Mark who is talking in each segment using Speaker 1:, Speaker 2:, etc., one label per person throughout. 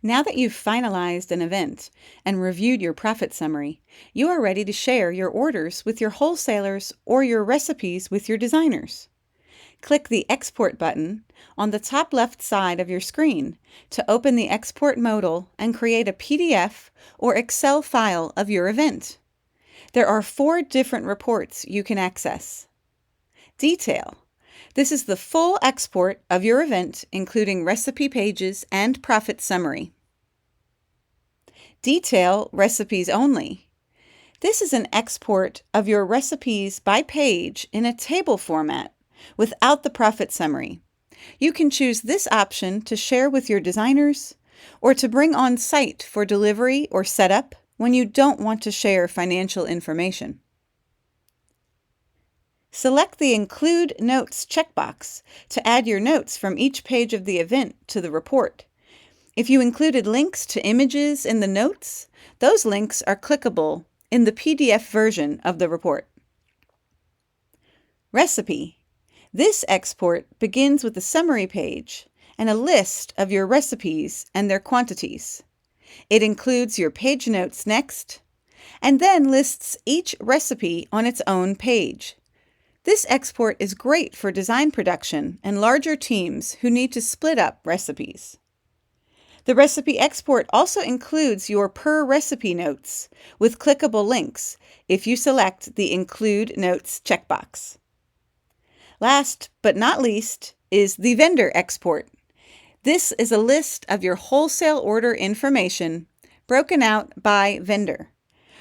Speaker 1: Now that you've finalized an event and reviewed your profit summary, you are ready to share your orders with your wholesalers or your recipes with your designers. Click the Export button on the top left side of your screen to open the export modal and create a PDF or Excel file of your event. There are 4 different reports you can access. Detail. This is the full export of your event, including recipe pages and profit summary. Detail recipes only. This is an export of your recipes by page in a table format without the profit summary. You can choose this option to share with your designers or to bring on site for delivery or setup when you don't want to share financial information. Select the Include Notes checkbox to add your notes from each page of the event to the report. If you included links to images in the notes, those links are clickable in the PDF version of the report. Recipe. This export begins with a summary page and a list of your recipes and their quantities. It includes your page notes next, and then lists each recipe on its own page. This export is great for design production and larger teams who need to split up recipes. The recipe export also includes your per recipe notes with clickable links if you select the Include Notes checkbox. Last but not least is the vendor export. This is a list of your wholesale order information broken out by vendor.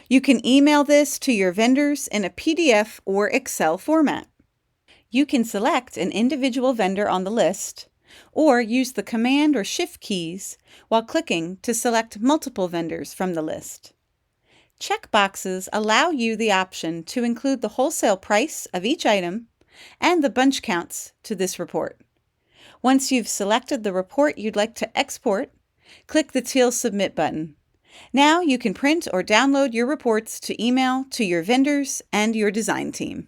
Speaker 1: You can email this to your vendors in a PDF or Excel format. You can select an individual vendor on the list or use the Command or Shift keys while clicking to select multiple vendors from the list. Checkboxes allow you the option to include the wholesale price of each item and the bunch counts to this report. Once you've selected the report you'd like to export, click the teal Submit button. Now you can print or download your reports to email to your vendors and your design team.